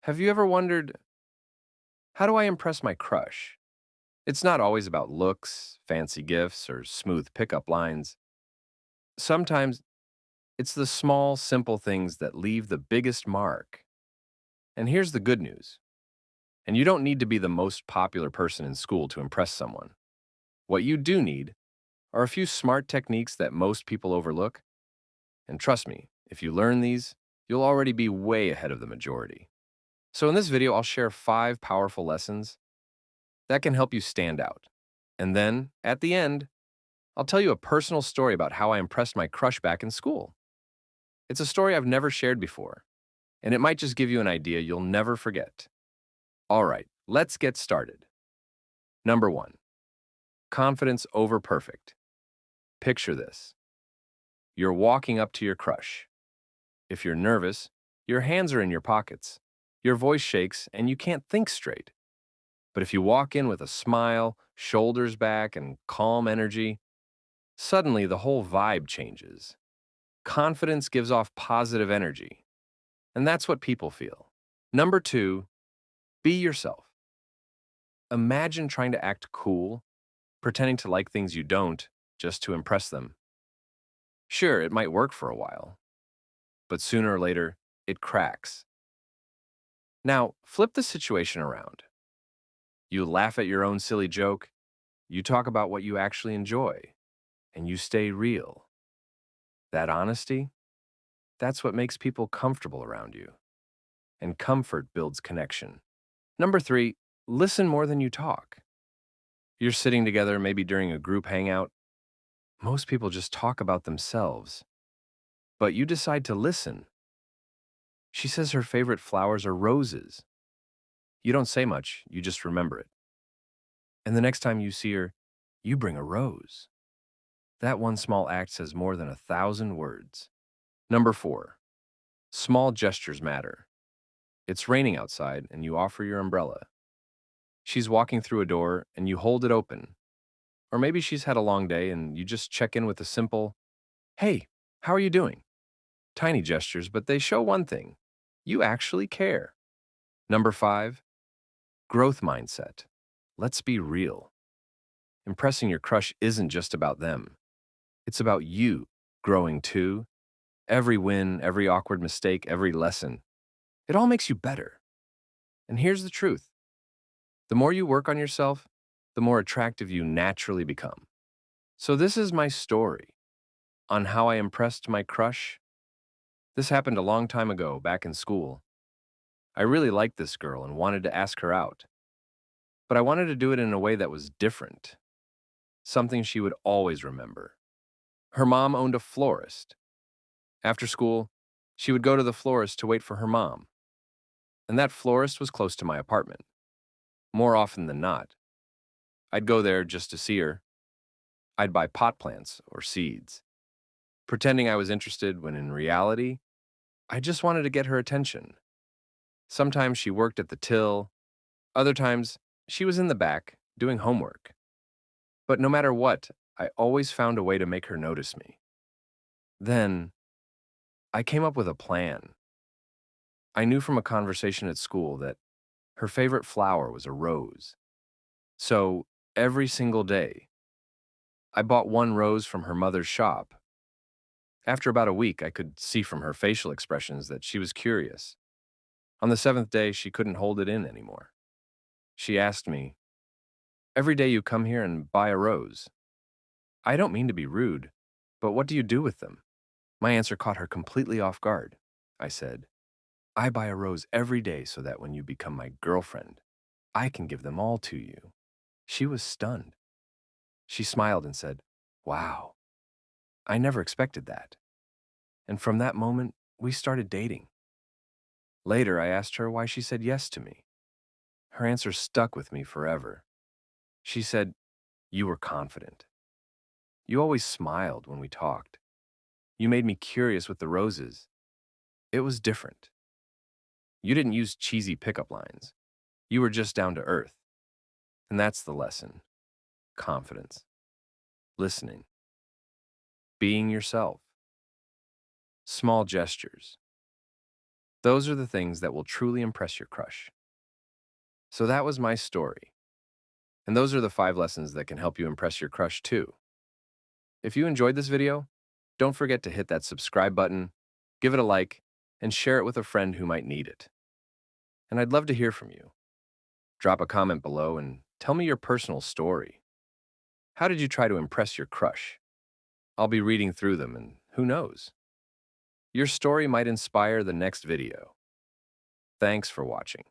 Have you ever wondered, how do I impress my crush? It's not always about looks, fancy gifts, or smooth pickup lines. Sometimes it's the small, simple things that leave the biggest mark. And here's the good news. And you don't need to be the most popular person in school to impress someone. What you do need are a few smart techniques that most people overlook. And trust me, if you learn these, you'll already be way ahead of the majority. So in this video, I'll share 5 powerful lessons that can help you stand out. And then, at the end, I'll tell you a personal story about how I impressed my crush back in school. It's a story I've never shared before, and it might just give you an idea you'll never forget. All right, let's get started. Number 1, confidence over perfect. Picture this. You're walking up to your crush. If you're nervous, your hands are in your pockets, your voice shakes, and you can't think straight. But if you walk in with a smile, shoulders back, and calm energy, suddenly the whole vibe changes. Confidence gives off positive energy, and that's what people feel. Number 2, be yourself. Imagine trying to act cool, pretending to like things you don't, just to impress them. Sure, it might work for a while, but sooner or later, it cracks. Now, flip the situation around. You laugh at your own silly joke, you talk about what you actually enjoy, and you stay real. That honesty, that's what makes people comfortable around you. And comfort builds connection. Number 3, listen more than you talk. You're sitting together, maybe during a group hangout. Most people just talk about themselves, but you decide to listen. She says her favorite flowers are roses. You don't say much, you just remember it. And the next time you see her, you bring a rose. That one small act says more than 1,000 words. Number 4, small gestures matter. It's raining outside and you offer your umbrella. She's walking through a door and you hold it open. Or maybe she's had a long day and you just check in with a simple, "Hey, how are you doing?" Tiny gestures, but they show one thing: you actually care. Number 5, growth mindset. Let's be real. Impressing your crush isn't just about them, it's about you growing too. Every win, every awkward mistake, every lesson, it all makes you better. And here's the truth: the more you work on yourself, the more attractive you naturally become. So, this is my story on how I impressed my crush. This happened a long time ago, back in school. I really liked this girl and wanted to ask her out, but I wanted to do it in a way that was different, something she would always remember. Her mom owned a florist. After school, she would go to the florist to wait for her mom, and that florist was close to my apartment. More often than not, I'd go there just to see her. I'd buy pot plants or seeds, pretending I was interested when in reality, I just wanted to get her attention. Sometimes she worked at the till, other times she was in the back doing homework. But no matter what, I always found a way to make her notice me. Then, I came up with a plan. I knew from a conversation at school that her favorite flower was a rose. So, every single day, I bought one rose from her mother's shop. After about a week, I could see from her facial expressions that she was curious. On the 7th day, she couldn't hold it in anymore. She asked me, "Every day you come here and buy a rose. I don't mean to be rude, but what do you do with them?" My answer caught her completely off guard. I said, "I buy a rose every day so that when you become my girlfriend, I can give them all to you." She was stunned. She smiled and said, "Wow, I never expected that." And from that moment, we started dating. Later, I asked her why she said yes to me. Her answer stuck with me forever. She said, "You were confident. You always smiled when we talked. You made me curious with the roses. It was different. You didn't use cheesy pickup lines. You were just down to earth." And that's the lesson: confidence, listening, being yourself, small gestures. Those are the things that will truly impress your crush. So that was my story. And those are the 5 lessons that can help you impress your crush too. If you enjoyed this video, don't forget to hit that subscribe button, give it a like, and share it with a friend who might need it. And I'd love to hear from you. Drop a comment below and tell me your personal story. How did you try to impress your crush? I'll be reading through them, and who knows? Your story might inspire the next video. Thanks for watching.